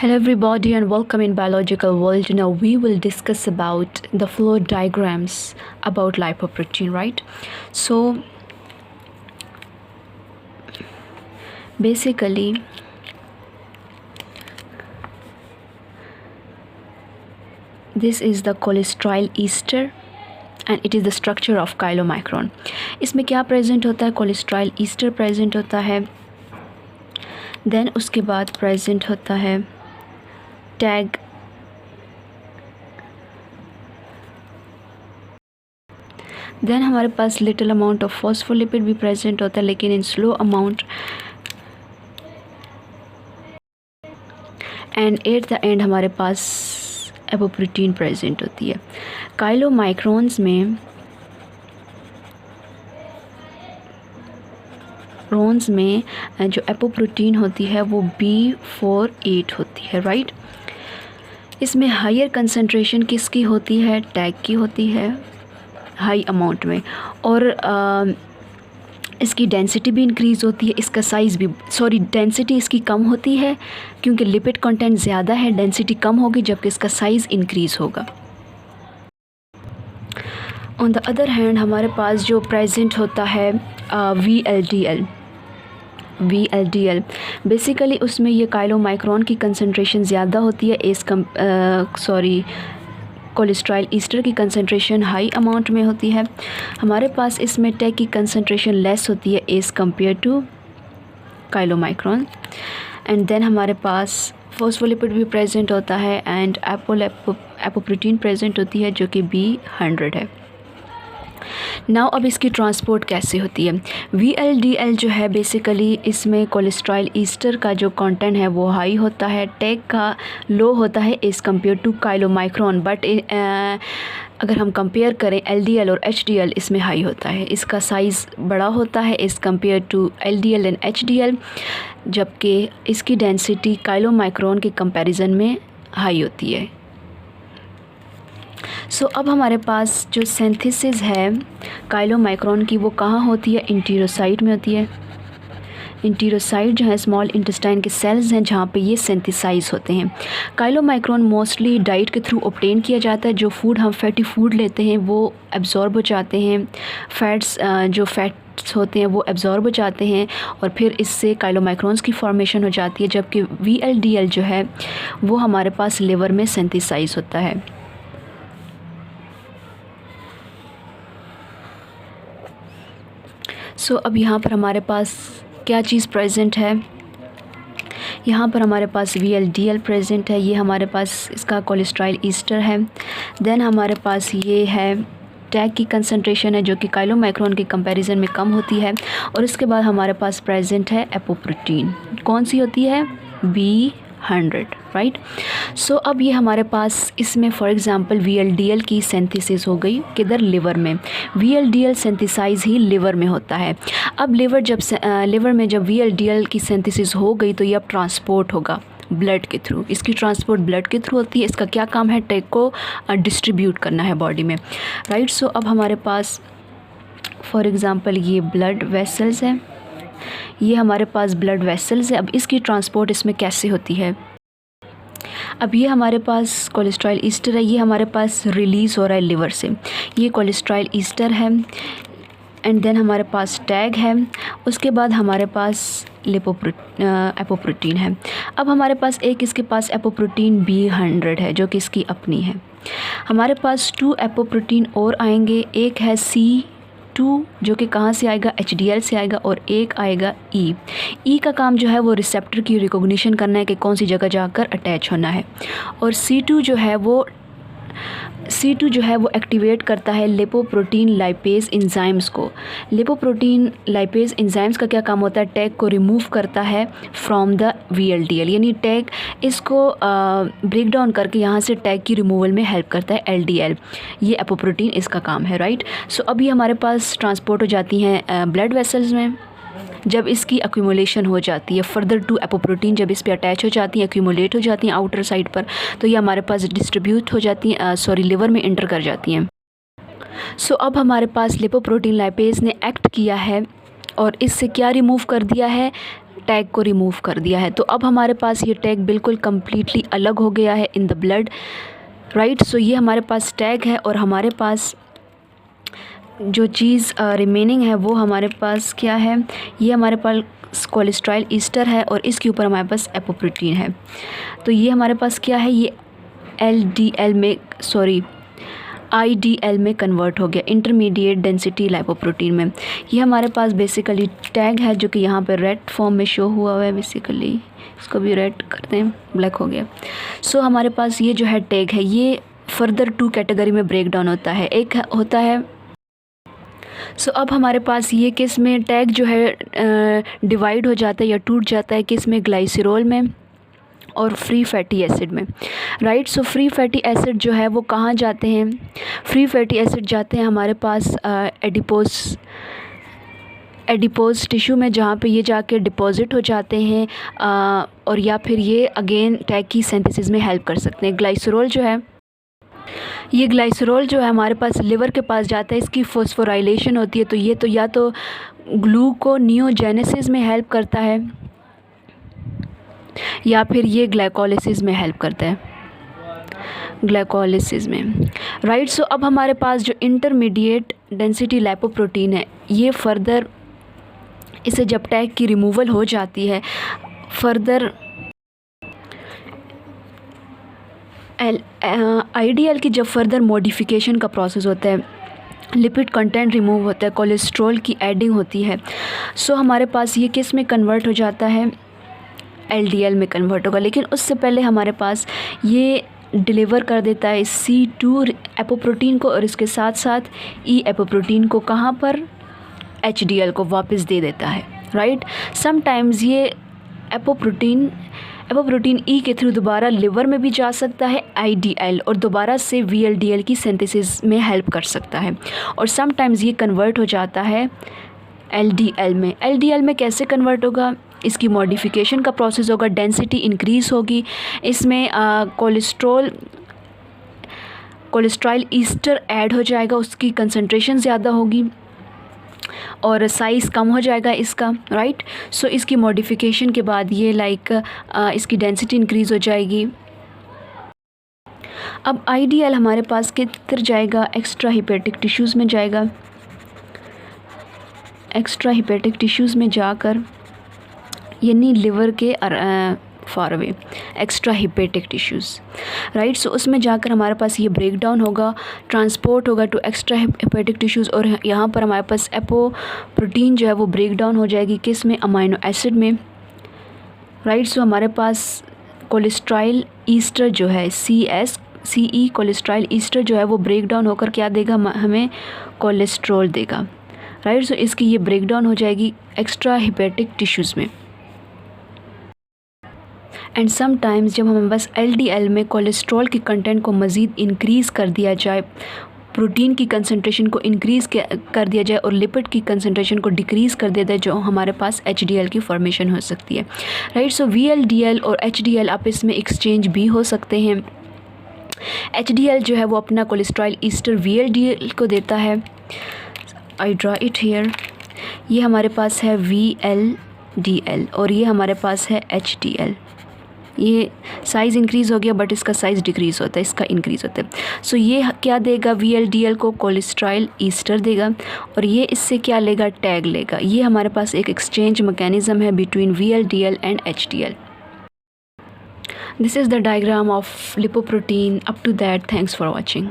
Hello everybody and welcome in biological world. Now we will discuss about the flow diagrams about lipoprotein, right? So basically this is the cholesterol ester and it is the structure of chylomicron. इसमें क्या present होता है? Cholesterol Easter present होता है, then उसके बाद present होता है टैग, देन हमारे पास लिटिल अमाउंट ऑफ फॉस्फोलिपिड भी प्रेजेंट होता है लेकिन in slow amount, and at the end हमारे पास एपोप्रोटीन प्रेजेंट होती है. काइलोमाइक्रॉन्स में जो एपोप्रोटीन होती है वो B48 होती है, राइट. इसमें हायर कंसंट्रेशन किसकी होती है? टैग की होती है हाई अमाउंट में, और इसकी डेंसिटी भी इंक्रीज़ होती है, इसका साइज़ भी डेंसिटी इसकी कम होती है क्योंकि लिपिड कंटेंट ज़्यादा है, डेंसिटी कम होगी जबकि इसका साइज़ इंक्रीज़ होगा. ऑन द अदर हैंड हमारे पास जो प्रेजेंट होता है VLDL बेसिकली उसमें ये काइलोमाइक्रॉन की कंसंट्रेशन ज़्यादा होती है, कोलेस्ट्रॉल ईस्टर की कंसंट्रेशन हाई अमाउंट में होती है. हमारे पास इसमें टैग की कंसंट्रेशन लेस होती है as compare to chylomicron, and then हमारे पास फॉस्फोलिपिड भी प्रेजेंट होता है एंड एपोप्रोटीन प्रेजेंट होती है जो कि B100 है. नाउ अब इसकी ट्रांसपोर्ट कैसे होती है? VLDL जो है बेसिकली इसमें कोलेस्ट्रॉल ईस्टर का जो कंटेंट है वो हाई होता है, टैग का लो होता है एज़ कम्पेयर टू काइलोमाइक्रॉन, बट अगर हम कंपेयर करें LDL और HDL इसमें हाई होता है, इसका साइज़ बड़ा होता है as compare to LDL and HDL, जबकि इसकी डेंसिटी काइलोमाइक्रॉन के कंपैरिजन में हाई होती है. सो अब हमारे पास जो सिंथेसिस है काइलोमाइक्रॉन की वो कहाँ होती है? इंटीरोसाइट में होती है. इंटीरोसाइट जो है स्मॉल इंटेस्टाइन के सेल्स हैं जहाँ पे ये सिंथेसाइज होते हैं. काइलोमाइक्रॉन मोस्टली डाइट के थ्रू ऑब्टेन किया जाता है. जो फूड हम फैटी फूड लेते हैं वो एब्जॉर्ब हो जाते हैं, फैट्स जो फैट्स होते हैं वो एब्जॉर्ब हो जाते हैं और फिर इससे काइलोमाइक्रॉन्स की फॉर्मेशन हो जाती है, जबकि VLDL जो है वो हमारे पास लिवर में सिंथेसाइज होता है. सो अब यहाँ पर हमारे पास क्या चीज़ प्रेजेंट है? यहाँ पर हमारे पास VLDL प्रेजेंट है, ये हमारे पास इसका कोलेस्ट्रॉल ईस्टर है, देन हमारे पास ये है टैग की कंसंट्रेशन है जो कि काइलोमाइक्रॉन के कंपैरिजन में कम होती है, और इसके बाद हमारे पास प्रेजेंट है एपोप्रोटीन. कौन सी होती है? B100, right. सो अब ये हमारे पास इसमें फॉर एग्ज़ाम्पल VLDL की सिंथेसिस हो गई किधर? लिवर में. VLDL सिंथेसाइज ही लिवर में होता है. अब लिवर में जब VLDL की सिंथेसिस हो गई तो ये अब ट्रांसपोर्ट होगा ब्लड के थ्रू. इसकी ट्रांसपोर्ट ब्लड के थ्रू होती है. इसका क्या काम है? टैग को डिस्ट्रीब्यूट करना है बॉडी में, राइट. सो अब हमारे पास फॉर एग्ज़ाम्पल ये ब्लड वेसल्स है, ये हमारे पास ब्लड वेसल्स है. अब इसकी ट्रांसपोर्ट इसमें कैसे होती है? अब ये हमारे पास कोलेस्ट्रॉल ईस्टर है, ये हमारे पास रिलीज़ हो रहा है लिवर से. ये कोलेस्ट्रॉल ईस्टर है एंड देन हमारे पास टैग है, उसके बाद हमारे पास एपोप्रोटीन है. अब हमारे पास इसके पास एपोप्रोटीन B100 है जो कि इसकी अपनी है. हमारे पास 2 एपोप्रोटीन और आएंगे, एक है C2 जो कि कहाँ से आएगा? HDL से आएगा, और एक आएगा E का काम जो है वो रिसेप्टर की रिकॉग्निशन करना है कि कौन सी जगह जाकर अटैच होना है, और C2 जो है वो एक्टिवेट करता है लिपोप्रोटीन लाइपेज इंजाइम्स को. लिपोप्रोटीन लाइपेज इंजाइम्स का क्या काम होता है? टैग को रिमूव करता है फ्रॉम द VLDL, यानी टैग इसको ब्रेक डाउन करके यहाँ से टैग की रिमूवल में हेल्प करता है LDL. ये एपोप्रोटीन इसका काम है, राइट. सो अभी हमारे पास ट्रांसपोर्ट हो जाती हैं ब्लड वेसल्स में. जब इसकी एक्यूमुलेशन हो जाती है फर्दर टू एपोप्रोटीन, जब इस पे अटैच हो जाती हैं, एक्यूमुलेट हो जाती हैं आउटर साइड पर, तो ये हमारे पास डिस्ट्रीब्यूट हो जाती हैं, लिवर में इंटर कर जाती हैं. सो अब हमारे पास लिपोप्रोटीन लाइपेज ने एक्ट किया है और इससे क्या रिमूव कर दिया है? टैग को रिमूव कर दिया है। तो अब हमारे पास ये टैग बिल्कुल कम्प्लीटली अलग हो गया है इन द ब्लड, राइट। सो ये हमारे पास टैग है और हमारे पास जो चीज़ रिमेनिंग है वो हमारे पास क्या है, ये हमारे पास कोलेस्ट्रॉल ईस्टर है और इसके ऊपर हमारे पास एपोप्रोटीन है। तो ये हमारे पास क्या है, ये IDL में कन्वर्ट हो गया, इंटरमीडिएट डेंसिटी लाइपोप्रोटीन में। ये हमारे पास बेसिकली टैग है जो कि यहाँ पे रेड फॉर्म में शो हुआ है। बेसिकली इसको भी रेड करते हैं, ब्लैक हो गया। सो हमारे पास ये जो है टैग है, ये फर्दर 2 कैटेगरी में ब्रेक डाउन होता है। एक होता है अब हमारे पास ये किस में टैग जो है डिवाइड हो जाता है या टूट जाता है, किस में, ग्लाइसरॉल में और फ्री फैटी एसिड में, right. So free fatty acid जो है वो कहाँ जाते हैं, फ्री फैटी एसिड जाते हैं हमारे पास एडिपोज टिश्यू में, जहाँ पे ये जाके डिपॉजिट हो जाते हैं और या फिर ये अगेन टैग की सिंथेसिस में हेल्प कर सकते हैं। ग्लाइसरॉल जो है हमारे पास लिवर के पास जाता है, इसकी फॉस्फोराइलेशन होती है। तो ये तो या तो ग्लूकोनियोजेनेसिस में हेल्प करता है या फिर ये ग्लाइकोलिसिस में हेल्प करता है, ग्लाइकोलिसिस में, राइट। सो अब हमारे पास जो इंटरमीडिएट डेंसिटी लाइपोप्रोटीन है, ये फर्दर इसे जब टैग की रिमूवल हो जाती है, फर्दर IDL की जब फर्दर मॉडिफिकेशन का प्रोसेस होता है, लिपिड कंटेंट रिमूव होता है, कोलेस्ट्रॉल की एडिंग होती है। सो हमारे पास ये किस में कन्वर्ट हो जाता है, LDL में कन्वर्ट होगा। लेकिन उससे पहले हमारे पास ये डिलीवर कर देता है C2 एपोप्रोटीन को और इसके साथ साथ E एपोप्रोटीन को, कहाँ पर, HDL को वापस दे देता है, राइट। समटाइम्स ये एपोप्रोटीन E के थ्रू दोबारा लिवर में भी जा सकता है, IDL, और दोबारा से VLDL की सिंथेसिस में हेल्प कर सकता है। और समटाइम्स ये कन्वर्ट हो जाता है LDL में। LDL में कैसे कन्वर्ट होगा, इसकी मॉडिफिकेशन का प्रोसेस होगा, डेंसिटी इंक्रीज़ होगी, इसमें कोलेस्ट्रॉल ईस्टर ऐड हो जाएगा, उसकी कंसंट्रेशन ज़्यादा होगी और साइज़ कम हो जाएगा इसका, राइट। सो इसकी मॉडिफिकेशन के बाद ये इसकी डेंसिटी इंक्रीज़ हो जाएगी। अब IDL हमारे पास किधर जाएगा, एक्स्ट्रा हिपेटिक टिश्यूज़ में जाएगा। एक्स्ट्रा हिपेटिक टिश्यूज़ में जाकर, यानी लिवर के far away, extra hepatic tissues, right. So उसमें जाकर हमारे पास ये ब्रेक डाउन होगा, ट्रांसपोर्ट होगा टू एक्स्ट्रा हिपेटिक टिश्यूज़, और यहाँ पर हमारे पास एपोप्रोटीन जो है वो ब्रेक डाउन हो जाएगी, किस में, अमाइनो एसिड में, राइट। सो हमारे पास कोलेस्ट्रॉल ईस्टर जो है CE कोलेस्ट्रॉल ईस्टर जो है वो ब्रेक डाउन होकर क्या देगा, हमें कोलेस्ट्रॉल देगा, राइट। सो इसकी ये ब्रेक डाउन हो जाएगी एक्स्ट्रा हिपेटिक टिश्यूज़ में। एंड समटाइम्स जब हमें बस LDL में कोलेस्ट्रॉल की कंटेंट को मज़ीद इंक्रीज़ कर दिया जाए, प्रोटीन की कंसंट्रेशन को इंक्रीज़ कर दिया जाए और लिपिड की कंसंट्रेशन को डिक्रीज़ कर दिया जाए, जो हमारे पास HDL की फॉर्मेशन हो सकती है, राइट। सो VLDL और HDL आपस में एक्सचेंज भी हो सकते हैं। HDL जो है वो अपना कोलेस्ट्रॉल ईस्टर VLDL को देता है, आई ड्रा इट हियर। ये हमारे पास है VLDL और ये हमारे पास है HDL। ये साइज़ इंक्रीज़ हो गया बट इसका साइज़ डिक्रीज़ होता है, इसका इंक्रीज़ होता है। सो ये क्या देगा, VLDL को कोलेस्ट्रॉल ईस्टर देगा और ये इससे क्या लेगा, टैग लेगा। ये हमारे पास एक एक्सचेंज मैकेनिज़्म है between VLDL and HDL। This is the diagram of lipoprotein. Up to that, thanks for watching.